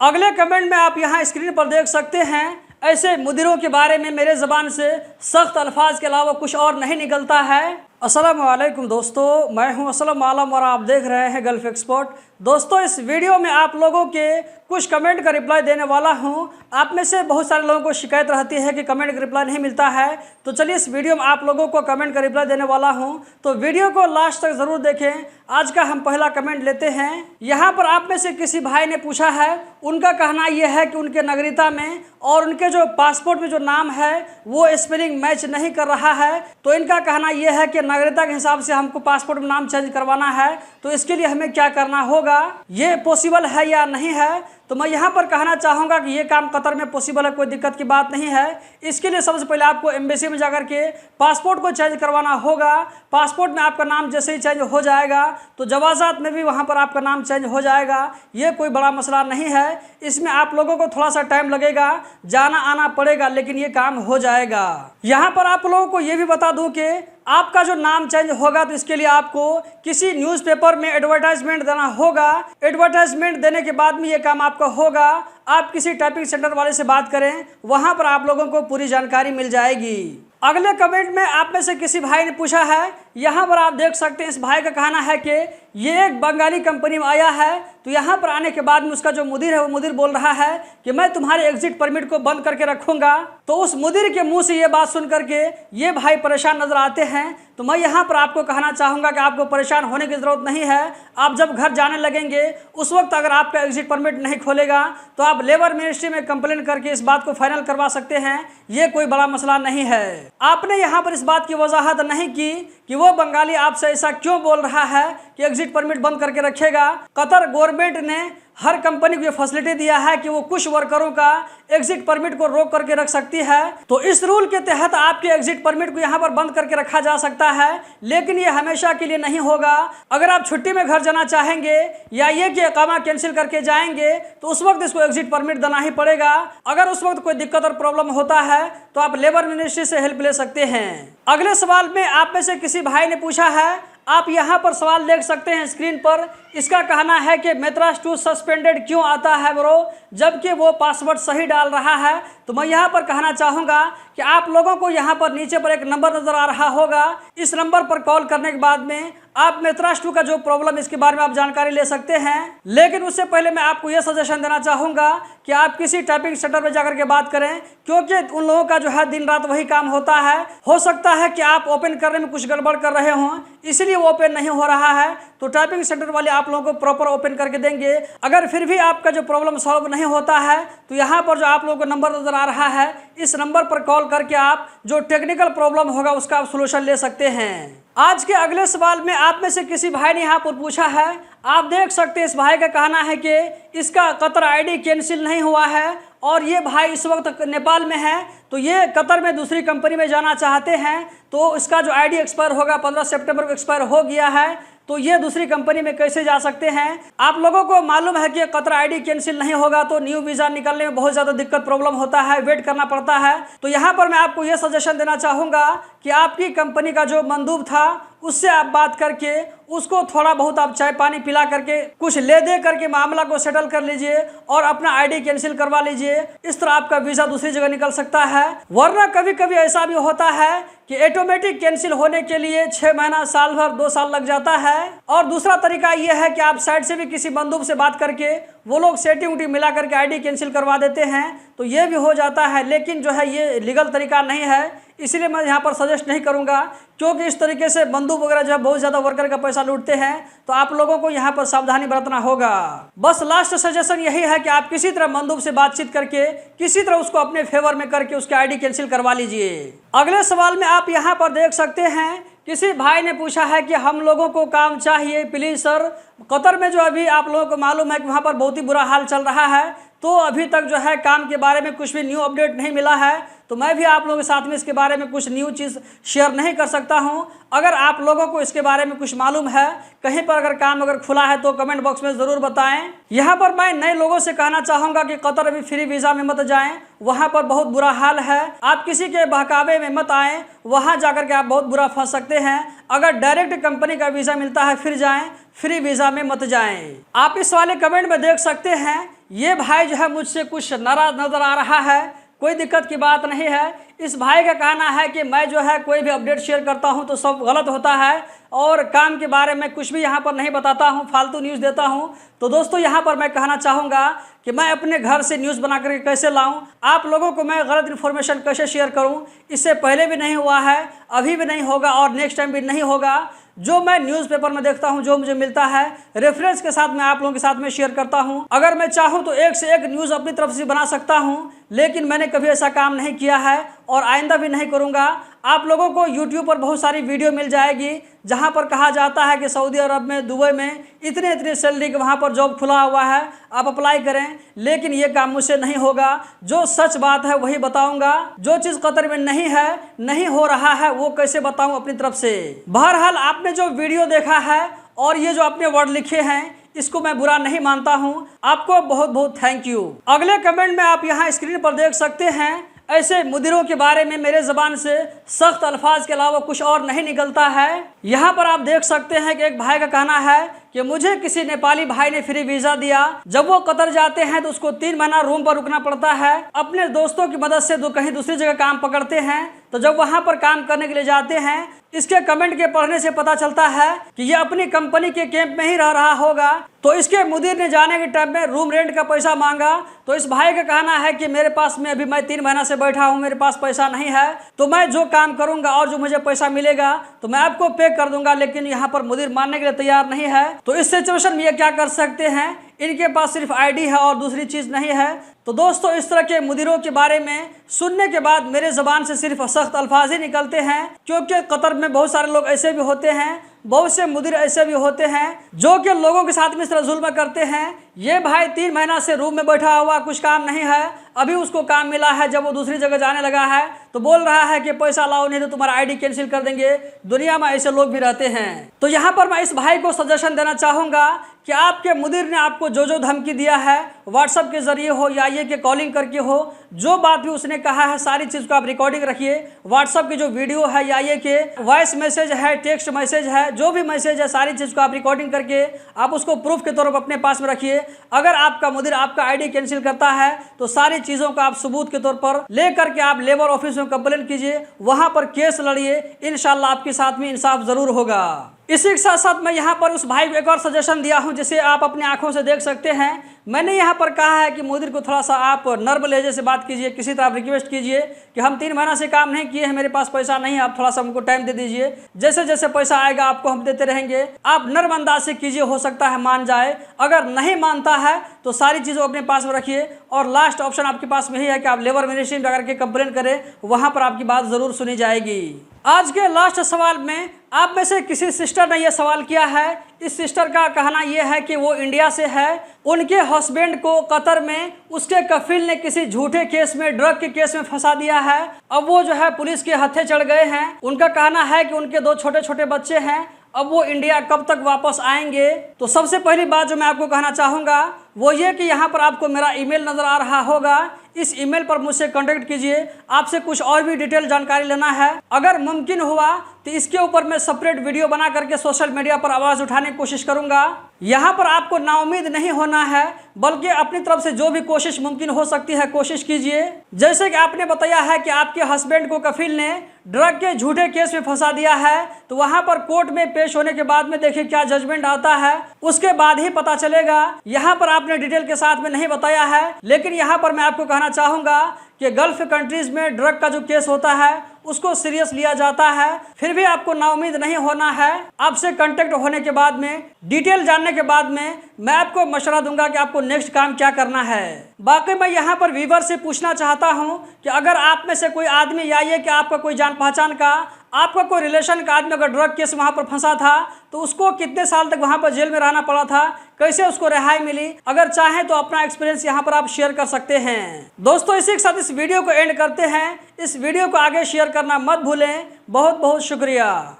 अगले कमेंट में आप यहाँ स्क्रीन पर देख सकते हैं, ऐसे मुदीरों के बारे में मेरे ज़बान से सख्त अल्फाज के अलावा कुछ और नहीं निकलता है। अस्सलामु अलैकुम दोस्तों, मैं हूं असलम आलम और आप देख रहे हैं गल्फ एक्सपर्ट। दोस्तों, इस वीडियो में आप लोगों के कुछ कमेंट का रिप्लाई देने वाला हूं। आप में से बहुत सारे लोगों को शिकायत रहती है कि कमेंट का रिप्लाई नहीं मिलता है, तो चलिए इस वीडियो में आप लोगों को कमेंट का रिप्लाई देने वाला हूं, तो वीडियो को लास्ट तक ज़रूर देखें। आज का हम पहला कमेंट लेते हैं। यहाँ पर आप में से किसी भाई ने पूछा है, उनका कहना यह है कि उनके नागरिकता में और उनके जो पासपोर्ट में जो नाम है वो स्पेलिंग मैच नहीं कर रहा है। तो इनका कहना यह है कि नागरिकता के हिसाब से हमको पासपोर्ट में नाम चेंज करवाना है, तो इसके लिए हमें क्या करना होगा, ये पॉसिबल है या नहीं है। तो मैं यहाँ पर कहना चाहूँगा कि ये काम कतर में पॉसिबल है, कोई दिक्कत की बात नहीं है। इसके लिए सबसे पहले आपको एम्बेसी में जाकर के पासपोर्ट को चेंज करवाना होगा। पासपोर्ट में आपका नाम जैसे ही चेंज हो जाएगा तो जवाज़ात में भी वहाँ पर आपका नाम चेंज हो जाएगा। ये कोई बड़ा मसला नहीं है। इसमें आप लोगों को थोड़ा सा टाइम लगेगा, जाना आना पड़ेगा, लेकिन ये काम हो जाएगा। यहाँ पर आप लोगों को ये भी बता दूँ कि आपका जो नाम चेंज होगा तो इसके लिए आपको किसी न्यूज़पेपर में एडवर्टाइजमेंट देना होगा। एडवर्टाइजमेंट देने के बाद में ये काम आपका होगा। आप किसी टाइपिंग सेंटर वाले से बात करें, वहां पर आप लोगों को पूरी जानकारी मिल जाएगी। अगले कमेंट में आप में से किसी भाई ने पूछा है, यहाँ पर आप देख सकते हैं, इस भाई का कहना है कि ये एक बंगाली कंपनी में आया है, तो यहाँ पर आने के बाद में उसका जो मुदीर है वो मुदीर बोल रहा है कि मैं तुम्हारे एग्जिट परमिट को बंद करके रखूंगा। तो उस मुदीर के मुंह से ये बात सुन करके ये भाई परेशान नजर आते हैं। तो मैं यहाँ पर आपको कहना चाहूँगा कि आपको परेशान होने की ज़रूरत नहीं है। आप जब घर जाने लगेंगे उस वक्त अगर आपका एग्जिट परमिट नहीं खोलेगा तो आप लेबर मिनिस्ट्री में कंप्लेन करके इस बात को फाइनल करवा सकते हैं। ये कोई बड़ा मसला नहीं है। आपने यहाँ पर इस बात की वजाहत नहीं की कि वो बंगाली आपसे ऐसा क्यों बोल रहा है कि एग्जिट परमिट बंद करके रखेगा। कतर गवर्नमेंट ने हर कंपनी को ये फैसिलिटी दिया है कि वो कुछ वर्करों का एग्जिट परमिट को रोक करके रख सकती है। तो इस रूल के तहत आपके एग्जिट परमिट को यहाँ पर बंद करके रखा जा सकता है, लेकिन ये हमेशा के लिए नहीं होगा। अगर आप छुट्टी में घर जाना चाहेंगे या ये कि इकामा कैंसिल करके जाएंगे तो उस वक्त इसको एग्जिट परमिट देना ही पड़ेगा। अगर उस वक्त कोई दिक्कत और प्रॉब्लम होता है तो आप लेबर मिनिस्ट्री से हेल्प ले सकते हैं। अगले सवाल में आप में से किसी भाई ने पूछा है, आप यहाँ पर सवाल देख सकते हैं स्क्रीन पर। इसका कहना है कि मेत्रास 2 सस्पेंडेड क्यों आता है ब्रो, जबकि वो पासवर्ड सही डाल रहा है। तो मैं यहाँ पर कहना चाहूँगा कि आप लोगों को यहाँ पर नीचे पर एक नंबर नज़र आ रहा होगा। इस नंबर पर कॉल करने के बाद में आप मेत्रास 2 का जो प्रॉब्लम इसके बारे में आप जानकारी ले सकते हैं। लेकिन उससे पहले मैं आपको ये सजेशन देना चाहूँगा कि आप किसी टाइपिंग सेंटर में जाकर के बात करें, क्योंकि उन लोगों का जो है दिन रात वही काम होता है। हो सकता है कि आप ओपन करने में कुछ गड़बड़ कर रहे हों, इसलिए वो ओपन नहीं हो रहा है। तो टाइपिंग सेंटर वाले आप लोगों को प्रॉपर ओपन करके देंगे। अगर फिर भी आपका जो प्रॉब्लम सॉल्व नहीं होता है तो यहाँ पर जो आप लोगों को नंबर नज़र आ रहा है, इस नंबर पर कॉल करके आप जो टेक्निकल प्रॉब्लम होगा उसका आप सोल्यूशन ले सकते हैं। आज के अगले सवाल में आप में से किसी भाई ने यहाँ पर पूछा है, आप देख सकते हैं इस भाई का कहना है कि इसका कतर आईडी कैंसिल नहीं हुआ है और ये भाई इस वक्त नेपाल में है। तो ये कतर में दूसरी कंपनी में जाना चाहते हैं, तो इसका जो आईडी एक्सपायर होगा 15 सितंबर को एक्सपायर हो गया है। तो ये दूसरी कंपनी में कैसे जा सकते हैं। आप लोगों को मालूम है कि कतर आईडी कैंसिल नहीं होगा तो न्यू वीज़ा निकलने में बहुत ज़्यादा दिक्कत प्रॉब्लम होता है, वेट करना पड़ता है। तो यहाँ पर मैं आपको ये सजेशन देना चाहूँगा कि आपकी कंपनी का जो मंदूब था उससे आप बात करके उसको थोड़ा बहुत आप चाय पानी पिला करके कुछ ले दे करके मामला को सेटल कर लीजिए और अपना आईडी कैंसिल करवा लीजिए। इस तरह आपका वीज़ा दूसरी जगह निकल सकता है। वरना कभी कभी ऐसा भी होता है कि ऑटोमेटिक कैंसिल होने के लिए 6 महीना, साल भर, 2 साल लग जाता है। और दूसरा तरीका यह है कि आप साइड से भी किसी बंदूक से बात करके वो लोग सेटिंग उटिंग मिला करके आईडी कैंसिल करवा देते हैं, तो ये भी हो जाता है। लेकिन जो है ये लीगल तरीका नहीं है, इसलिए मैं यहाँ पर सजेस्ट नहीं करूँगा, क्योंकि इस तरीके से बंदूक वगैरह जो है बहुत ज़्यादा वर्कर का पैसा लूटते हैं। तो आप लोगों को यहाँ पर सावधानी बरतना होगा। बस लास्ट सजेशन यही है कि आप किसी तरह बंदूक से बातचीत करके किसी तरह उसको अपने फेवर में करके उसके आईडी कैंसिल करवा लीजिए। अगले सवाल में आप यहाँ पर देख सकते हैं, किसी भाई ने पूछा है कि हम लोगों को काम चाहिए प्लीज़ सर। कतर में जो अभी आप लोगों को मालूम है कि वहाँ पर बहुत ही बुरा हाल चल रहा है, तो अभी तक जो है काम के बारे में कुछ भी न्यू अपडेट नहीं मिला है। तो मैं भी आप लोगों के साथ में इसके बारे में कुछ न्यू चीज़ शेयर नहीं कर सकता हूं। अगर आप लोगों को इसके बारे में कुछ मालूम है, कहीं पर अगर काम अगर खुला है तो कमेंट बॉक्स में ज़रूर बताएं। यहाँ पर मैं नए लोगों से कहना चाहूँगा कि कतर अभी फ्री वीज़ा में मत जाएं, वहाँ पर बहुत बुरा हाल है। आप किसी के बहकावे में मत आएँ, वहाँ जाकर के आप बहुत बुरा फंस सकते हैं। अगर डायरेक्ट कंपनी का वीज़ा मिलता है फिर जाएँ, फ्री वीज़ा में मत जाएं। आप इस वाले कमेंट में देख सकते हैं, ये भाई जो है मुझसे कुछ नाराज नजर आ रहा है। कोई दिक्कत की बात नहीं है। इस भाई का कहना है कि मैं जो है कोई भी अपडेट शेयर करता हूं तो सब गलत होता है और काम के बारे में कुछ भी यहां पर नहीं बताता हूं, फालतू न्यूज़ देता हूं। तो दोस्तों यहां पर मैं कहना चाहूँगा कि मैं अपने घर से न्यूज़ बना करके कैसे लाऊं, आप लोगों को मैं गलत इन्फॉर्मेशन कैसे शेयर करूं। इससे पहले भी नहीं हुआ है, अभी भी नहीं होगा और नेक्स्ट टाइम भी नहीं होगा। जो मैं न्यूज़पेपर में देखता हूं, जो मुझे मिलता है रेफरेंस के साथ मैं आप लोगों के साथ में शेयर करता हूं। अगर मैं चाहूं तो एक से एक न्यूज़ अपनी तरफ से बना सकता हूं, लेकिन मैंने कभी ऐसा काम नहीं किया है और आइंदा भी नहीं करूंगा। आप लोगों को YouTube पर बहुत सारी वीडियो मिल जाएगी जहां पर कहा जाता है कि सऊदी अरब में, दुबई में इतने सैलरी के वहां पर जॉब खुला हुआ है, आप अप्लाई करें। लेकिन ये काम मुझसे नहीं होगा। जो सच बात है वही बताऊंगा। जो चीज़ कतर में नहीं है, नहीं हो रहा है, वो कैसे बताऊं अपनी तरफ से। बहरहाल आपने जो वीडियो देखा है और ये जो आपने वर्ड लिखे हैं, इसको मैं बुरा नहीं मानता हूं। आपको बहुत बहुत थैंक यू। अगले कमेंट में आप यहां स्क्रीन पर देख सकते हैं, ऐसे मुदिरों के बारे में मेरे ज़बान से सख्त अल्फाज के अलावा कुछ और नहीं निकलता है। यहाँ पर आप देख सकते हैं कि एक भाई का कहना है कि मुझे किसी नेपाली भाई ने फ्री वीज़ा दिया। जब वो कतर जाते हैं तो उसको 3 महीना रूम पर रुकना पड़ता है। अपने दोस्तों की मदद से कहीं दूसरी जगह काम पकड़ते हैं। तो जब वहाँ पर काम करने के लिए जाते हैं, इसके कमेंट के पढ़ने से पता चलता है कि ये अपनी कंपनी के कैंप में ही रह रहा होगा। तो इसके मुदीर ने जाने के टाइम में रूम रेंट का पैसा मांगा। तो इस भाई का कहना है कि मेरे पास में अभी मैं 3 महीना से बैठा हूँ, मेरे पास पैसा नहीं है, तो मैं जो काम करूँगा और जो मुझे पैसा मिलेगा तो मैं आपको पे कर दूंगा। लेकिन यहाँ पर मुदीर मानने के लिए तैयार नहीं है। तो इस सिचुएशन में ये क्या कर सकते हैं, इनके पास सिर्फ आईडी है और दूसरी चीज़ नहीं है। तो दोस्तों इस तरह के मुदीरों के बारे में सुनने के बाद मेरे ज़बान से सिर्फ सख्त अल्फाज ही निकलते हैं, क्योंकि कतर में बहुत सारे लोग ऐसे भी होते हैं, बहुत से मुदीर ऐसे भी होते हैं जो कि लोगों के साथ में इस तरह जुल्म करते हैं। ये भाई 3 महीना से रूम में बैठा हुआ, कुछ काम नहीं है, अभी उसको काम मिला है। जब वो दूसरी जगह जाने लगा है तो बोल रहा है कि पैसा लाओ नहीं तो तुम्हारा आईडी कैंसिल कर देंगे। दुनिया में ऐसे लोग भी रहते हैं। तो यहाँ पर मैं इस भाई को सजेशन देना चाहूँगा कि आपके मुदीर ने आपको जो धमकी दिया है, व्हाट्सएप के जरिए हो या ये कि कॉलिंग करके हो, जो बात भी उसने कहा है सारी चीज़ को आप रिकॉर्डिंग रखिए। व्हाट्सएप की जो वीडियो है या ये कि वॉइस मैसेज है, टेक्स्ट मैसेज है, जो भी मैसेज है सारी चीज़ को आप रिकॉर्डिंग करके आप उसको प्रूफ के तौर पर अपने पास में रखिए। अगर आपका मुदीर आपका आईडी कैंसिल करता है तो सारी चीज़ों को आप सबूत के तौर पर ले करके आप लेबर ऑफिस में कंप्लेंट कीजिए, वहाँ पर केस लड़िए। इंशाल्लाह आपके साथ में इंसाफ ज़रूर होगा। इसी के साथ साथ मैं यहाँ पर उस भाई को एक और सजेशन दिया हूँ जिसे आप अपनी आंखों से देख सकते हैं। मैंने यहाँ पर कहा है कि मुदीर को थोड़ा सा आप नर्म लहजे से बात कीजिए, किसी तरह आप रिक्वेस्ट कीजिए कि हम 3 महीना से काम नहीं किए हैं, मेरे पास पैसा नहीं है, आप थोड़ा सा हमको टाइम दे दीजिए, जैसे जैसे पैसा आएगा आपको हम देते रहेंगे। आप नर्म अंदाज से कीजिए, हो सकता है मान जाए। अगर नहीं मानता है तो सारी चीज़ों अपने पास में रखिए और लास्ट ऑप्शन आपके पास में ही है कि आप लेबर मिनिस्ट्री में जाकर के कंप्लेन करें, वहाँ पर आपकी बात ज़रूर सुनी जाएगी। आज के लास्ट सवाल में आप में से किसी सिस्टर ने यह सवाल किया है। इस सिस्टर का कहना यह है कि वो इंडिया से है, उनके हस्बैंड को कतर में उसके कफिल ने किसी झूठे केस में, ड्रग के केस में फंसा दिया है। अब वो जो है पुलिस के हत्थे चढ़ गए हैं। उनका कहना है कि उनके 2 छोटे छोटे बच्चे हैं, अब वो इंडिया कब तक वापस आएंगे। तो सबसे पहली बात जो मैं आपको कहना चाहूँगा वो ये कि यहाँ पर आपको मेरा ईमेल नज़र आ रहा होगा, इस ईमेल पर मुझसे कांटेक्ट कीजिए। आपसे कुछ और भी डिटेल जानकारी लेना है, अगर मुमकिन हुआ तो इसके ऊपर मैं सेपरेट वीडियो बना करके सोशल मीडिया पर आवाज़ उठाने की कोशिश करूँगा। यहाँ पर आपको नाउम्मीद नहीं होना है, बल्कि अपनी तरफ से जो भी कोशिश मुमकिन हो सकती है कोशिश कीजिए। जैसे कि आपने बताया है कि आपके हस्बैंड को कफिल ने ड्रग के झूठे केस में फंसा दिया है, तो वहाँ पर कोर्ट में पेश होने के बाद में देखिए क्या जजमेंट आता है, उसके बाद ही पता चलेगा। यहाँ पर आपने डिटेल के साथ में नहीं बताया है, लेकिन यहाँ पर मैं आपको कहना चाहूँगा कि गल्फ कंट्रीज में ड्रग का जो केस होता है उसको सीरियस लिया जाता है। फिर भी आपको नाउम्मीद नहीं होना है। आपसे कांटेक्ट होने के बाद में, डिटेल जानने के बाद में मैं आपको मशवरा दूंगा कि आपको नेक्स्ट काम क्या करना है। बाकी मैं यहाँ पर व्यूवर से पूछना चाहता हूँ कि अगर आप में से कोई आदमी या ये कि आपका कोई जान पहचान का, आपका कोई रिलेशन का आदमी अगर ड्रग केस वहाँ पर फंसा था तो उसको कितने साल तक वहाँ पर जेल में रहना पड़ा था, कैसे उसको रिहाई मिली, अगर चाहें तो अपना एक्सपीरियंस यहाँ पर आप शेयर कर सकते हैं। दोस्तों इसी के साथ इस वीडियो को एंड करते हैं। इस वीडियो को आगे शेयर करना मत भूलें। बहुत बहुत शुक्रिया।